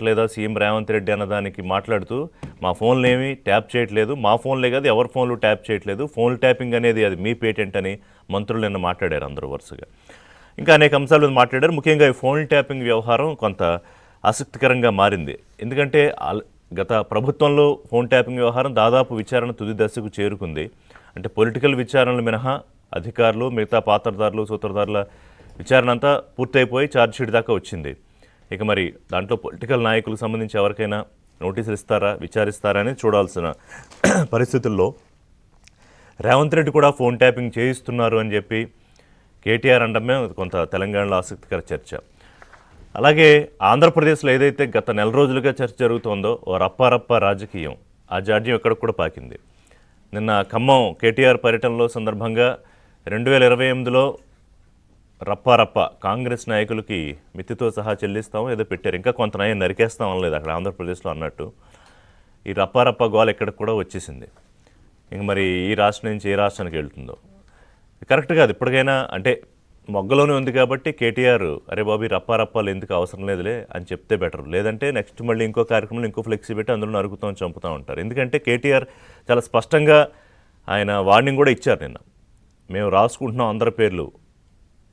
లేదా సీఎం రేవంత్ రెడ్డి అన్నదానికి మాట్లాడుతూ మా ఫోన్లు ఏమీ ట్యాప్ చేయట్లేదు, మా ఫోన్లే కాదు ఎవరి ఫోన్లు ట్యాప్ చేయట్లేదు, ఫోన్ ట్యాపింగ్ అనేది అది మీ పేటెంట్ అని మంత్రులు నిన్న మాట్లాడారు అందరూ వరుసగా. ఇంకా అనేక అంశాల మీద మాట్లాడారు. ముఖ్యంగా ఈ ఫోన్ ట్యాపింగ్ వ్యవహారం కొంత ఆసక్తికరంగా మారింది. ఎందుకంటే గత ప్రభుత్వంలో ఫోన్ ట్యాపింగ్ వ్యవహారం దాదాపు విచారణ తుది దశకు చేరుకుంది. అంటే పొలిటికల్ విచారణలు మినహా అధికారులు మిగతా పాత్రదారులు సూత్రధారుల విచారణ అంతా పూర్తయిపోయి ఛార్జ్షీట్ దాకా వచ్చింది. ఇక మరి దాంట్లో పొలిటికల్ నాయకులకు సంబంధించి ఎవరికైనా నోటీసులు ఇస్తారా, విచారిస్తారా అని చూడాల్సిన పరిస్థితుల్లో రేవంత్ రెడ్డి కూడా ఫోన్ ట్యాపింగ్ చేయిస్తున్నారు అని చెప్పి కేటీఆర్ అనడమే కొంత తెలంగాణలో ఆసక్తికర చర్చ. అలాగే ఆంధ్రప్రదేశ్లో ఏదైతే గత నెల రోజులుగా చర్చ జరుగుతోందో ఓ రప్పారప్ప రాజకీయం, ఆ జాడ్యం ఎక్కడికి కూడా పాకింది. నిన్న ఖమ్మం కేటీఆర్ పర్యటనలో సందర్భంగా 2028లో రప్పారప్ప కాంగ్రెస్ నాయకులకి మిత్తితో సహా చెల్లిస్తాము ఏదో పెట్టారు. ఇంకా కొంత నయం నరికేస్తాం అనలేదు అక్కడ ఆంధ్రప్రదేశ్లో అన్నట్టు. ఈ రప్పారప్ప గోల ఎక్కడికి కూడా వచ్చేసింది. ఇంక మరి ఈ రాష్ట్రం నుంచి ఏ రాష్ట్రానికి వెళ్తుందో కరెక్ట్ కాదు. ఇప్పటికైనా అంటే మొగ్గలోనే ఉంది కాబట్టి కేటీఆర్ అరే బాబు రప్పారప్పాలు ఎందుకు అవసరం లేదులే అని చెప్తే బెటర్. లేదంటే నెక్స్ట్ మళ్ళీ ఇంకో కార్యక్రమంలో ఇంకో ఫ్లెక్సీ పెట్టి అందులో నరుకుతాం చంపుతూ ఉంటారు. ఎందుకంటే కేటీఆర్ చాలా స్పష్టంగా ఆయన వార్నింగ్ కూడా ఇచ్చారు నిన్న. మేము రాసుకుంటున్నాం అందరి పేర్లు,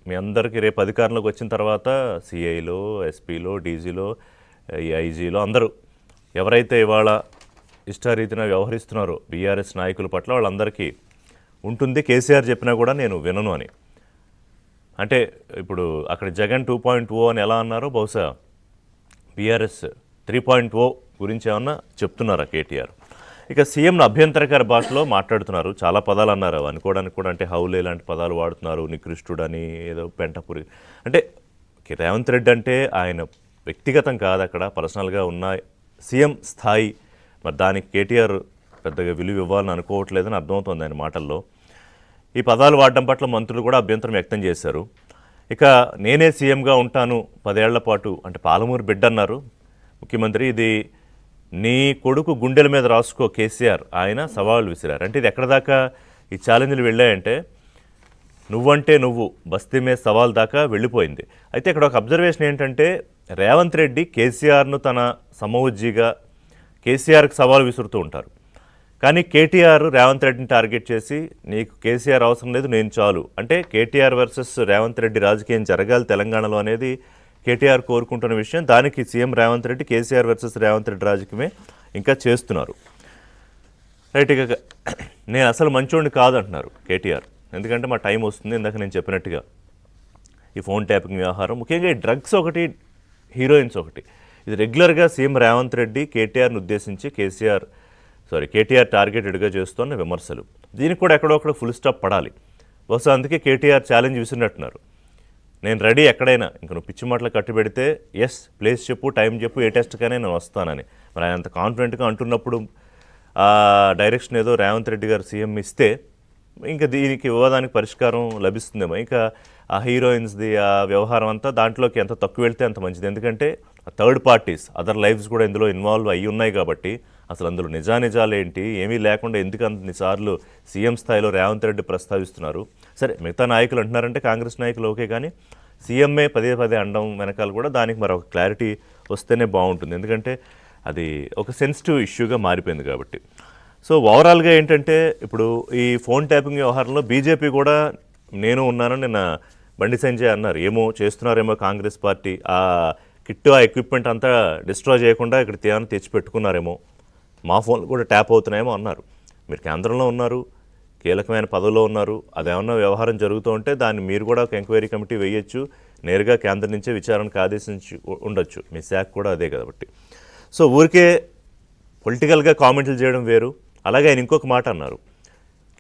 మీ అందరికీ రేపు అధికారంలోకి వచ్చిన తర్వాత సిఐలో, ఎస్పీలో, డీజీలో, ఐజీలో అందరూ ఎవరైతే ఇవాళ ఇష్టారీతిన వ్యవహరిస్తున్నారో బీఆర్ఎస్ నాయకుల పట్ల వాళ్ళందరికీ ఉంటుంది. కేసీఆర్ చెప్పినా కూడా నేను వినను అని. అంటే ఇప్పుడు అక్కడ జగన్ 2.0 అని ఎలా అన్నారో బహుశా బీఆర్ఎస్ 3.0 గురించి ఏమన్నా చెప్తున్నారా కేటీఆర్. ఇక సీఎంను అభ్యంతరకర భాషలో మాట్లాడుతున్నారు. చాలా పదాలు అన్నారు అవి అనుకోవడానికి కూడా. అంటే హౌలే లాంటి పదాలు వాడుతున్నారు, నికృష్టుడని, ఏదో పెంటపురి. అంటే రేవంత్ రెడ్డి అంటే ఆయన వ్యక్తిగతం కాదు, అక్కడ పర్సనల్గా ఉన్న సీఎం స్థాయి. మరి దానికి కేటీఆర్ పెద్దగా విలువ ఇవ్వాలని అనుకోవట్లేదని అర్థమవుతుంది ఆయన మాటల్లో. ఈ పదాలు వాడడం పట్ల మంత్రులు కూడా అభ్యంతరం వ్యక్తం చేశారు. ఇక నేనే సీఎంగా ఉంటాను 10 ఏళ్ల పాటు అంటే పాలమూరు బిడ్డ అన్నారు ముఖ్యమంత్రి. ఇది నీ కొడుకు గుండెల మీద రాసుకో కేసీఆర్ ఆయన సవాళ్ళు విసిరారు. అంటే ఇది ఎక్కడ దాకా ఈ ఛాలెంజ్లు వెళ్ళాయంటే నువ్వంటే నువ్వు బస్తీ మీద సవాల్ దాకా వెళ్ళిపోయింది. అయితే ఇక్కడ ఒక అబ్జర్వేషన్ ఏంటంటే రేవంత్ రెడ్డి కేసీఆర్ను తన సమవుజ్జిగా కేసీఆర్కి సవాల్ విసురుతూ ఉంటారు. కానీ కేటీఆర్ రేవంత్ రెడ్డిని టార్గెట్ చేసి నీకు కేసీఆర్ అవసరం లేదు నేను చాలు అంటే కేటీఆర్ వర్సెస్ రేవంత్ రెడ్డి రాజకీయం జరగాలి తెలంగాణలో అనేది కేటీఆర్ కోరుకుంటున్న విషయం. దానికి సీఎం రేవంత్ రెడ్డి కేసీఆర్ వర్సెస్ రేవంత్ రెడ్డి రాజకీయమే ఇంకా చేస్తున్నారు. రైట్. ఇక నేను అసలు మంచోడిని కాదంటున్నారు కేటీఆర్. ఎందుకంటే మా టైం వస్తుంది ఇందాక నేను చెప్పినట్టుగా ఈ ఫోన్ ట్యాపింగ్ వ్యవహారం, ముఖ్యంగా ఈ డ్రగ్స్ ఒకటి, హీరోయిన్స్ ఒకటి, ఇది రెగ్యులర్గా సీఎం రేవంత్ రెడ్డి కేటీఆర్ను ఉద్దేశించి కేటీఆర్ టార్గెటెడ్గా చేస్తున్న విమర్శలు. దీనికి కూడా ఎక్కడొక్కడ ఫుల్ స్టాప్ పడాలి. బహుశా అందుకే కేటీఆర్ ఛాలెంజ్ విసిరినట్టున్నారు. నేను రెడీ ఎక్కడైనా, ఇంక నువ్వు పిచ్చి మాటలు కట్టిపెడితే ఎస్ ప్లేస్ చెప్పు, టైం చెప్పు, ఏ టెస్ట్కైనా నేను వస్తానని. మరి ఆయన అంత కాన్ఫిడెంట్గా అంటున్నప్పుడు ఆ డైరెక్షన్ ఏదో రేవంత్ రెడ్డి గారు సీఎం ఇస్తే ఇంకా దీనికి వివాదానికి పరిష్కారం లభిస్తుందేమో. ఇంకా ఆ హీరోయిన్స్ది ఆ వ్యవహారం అంతా దాంట్లోకి ఎంత తక్కువ వెళ్తే అంత మంచిది. ఎందుకంటే థర్డ్ పార్టీస్ అదర్ లైఫ్స్ కూడా ఇందులో ఇన్వాల్వ్ అయ్యి ఉన్నాయి కాబట్టి అసలు అందులో నిజాలు ఏంటి ఏమీ లేకుండా ఎందుకు అన్నిసార్లు సీఎం స్థాయిలో రేవంత్ రెడ్డి ప్రస్తావిస్తున్నారు. సరే మిగతా నాయకులు అంటున్నారంటే కాంగ్రెస్ నాయకులు ఓకే, కానీ సీఎంఏ పదే అనడం వెనకాల కూడా దానికి మరొక క్లారిటీ వస్తేనే బాగుంటుంది. ఎందుకంటే అది ఒక సెన్సిటివ్ ఇష్యూగా మారిపోయింది కాబట్టి. సో ఓవరాల్గా ఏంటంటే ఇప్పుడు ఈ ఫోన్ ట్యాపింగ్ వ్యవహారంలో బీజేపీ కూడా నేను ఉన్నానని నిన్న బండి సంజయ్ అన్నారు. ఏమో చేస్తున్నారేమో కాంగ్రెస్ పార్టీ, ఆ కిట్ ఆ ఎక్విప్మెంట్ అంతా డిస్ట్రాయ్ చేయకుండా ఇక్కడ తేమని తెచ్చిపెట్టుకున్నారేమో, మా ఫోన్లు కూడా ట్యాప్ అవుతున్నాయేమో అన్నారు. మీరు కేంద్రంలో ఉన్నారు, కీలకమైన పదవిలో ఉన్నారు, అదేమన్నా వ్యవహారం జరుగుతూ ఉంటే దాన్ని మీరు కూడా ఒక ఎంక్వైరీ కమిటీ వేయొచ్చు, నేరుగా కేంద్రం నుంచే విచారణకు ఆదేశించి ఉండొచ్చు. మీ శాఖ కూడా అదే కాబట్టి. సో ఊరికే పొలిటికల్గా కామెంట్లు చేయడం వేరు. అలాగే ఆయన ఇంకొక మాట అన్నారు,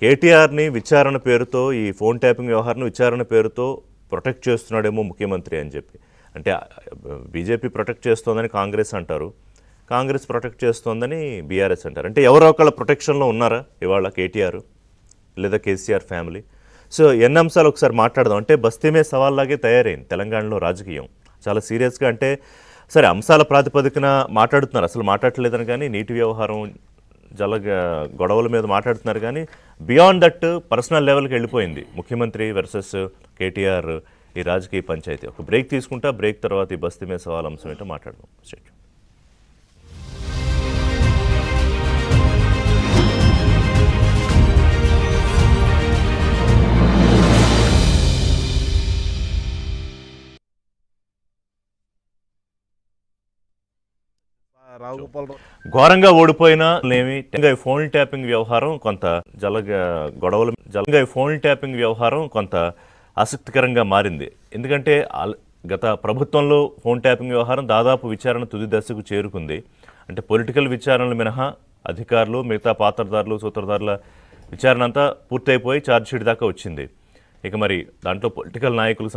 కేటీఆర్ని విచారణ పేరుతో ఈ ఫోన్ ట్యాపింగ్ వ్యవహారం విచారణ పేరుతో ప్రొటెక్ట్ చేస్తున్నాడేమో ముఖ్యమంత్రి అని చెప్పి. అంటే బీజేపీ ప్రొటెక్ట్ చేస్తోందని కాంగ్రెస్ అంటారు, కాంగ్రెస్ ప్రొటెక్ట్ చేస్తోందని బీఆర్ఎస్ అంటారు. అంటే ఎవరో ఒకళ్ళ ప్రొటెక్షన్లో ఉన్నారా ఇవాళ కేటీఆర్ లేదా కేసీఆర్ ఫ్యామిలీ? సో ఎన్ని అంశాలు ఒకసారి మాట్లాడదాం. అంటే బస్తీమే సవాల్లాగే తయారైంది తెలంగాణలో రాజకీయం చాలా సీరియస్గా. అంటే సరే అంశాల ప్రాతిపదికన మాట్లాడుతున్నారు, అసలు మాట్లాడలేదని, కానీ నీటి వ్యవహారం గొడవల మీద మాట్లాడుతున్నారు. కానీ బియాండ్ దట్ పర్సనల్ లెవెల్కి వెళ్ళిపోయింది ముఖ్యమంత్రి వర్సెస్ కేటీఆర్ ఈ రాజకీయ పంచాయతీ. ఒక బ్రేక్ తీసుకుంటా, బ్రేక్ తర్వాత ఈ బస్తీ మీద సవాల్ అంశం ఏంటో మాట్లాడదాం. రావుగోపాలరావు ఘోరంగా ఓడిపోయినా ఏమి ఫోన్ ట్యాపింగ్ వ్యవహారం కొంత ఫోన్ ట్యాపింగ్ వ్యవహారం కొంత ఆసక్తికరంగా మారింది. ఎందుకంటే గత ప్రభుత్వంలో ఫోన్ ట్యాపింగ్ వ్యవహారం దాదాపు విచారణ తుది దశకు చేరుకుంది. అంటే పొలిటికల్ విచారణలు మినహా అధికారులు మిగతా పాత్రధారులు సూత్రధారుల విచారణ అంతా పూర్తయిపోయి ఛార్జ్షీట్ దాకా వచ్చింది. ఇక మరి దాంట్లో పొలిటికల్ నాయకులకు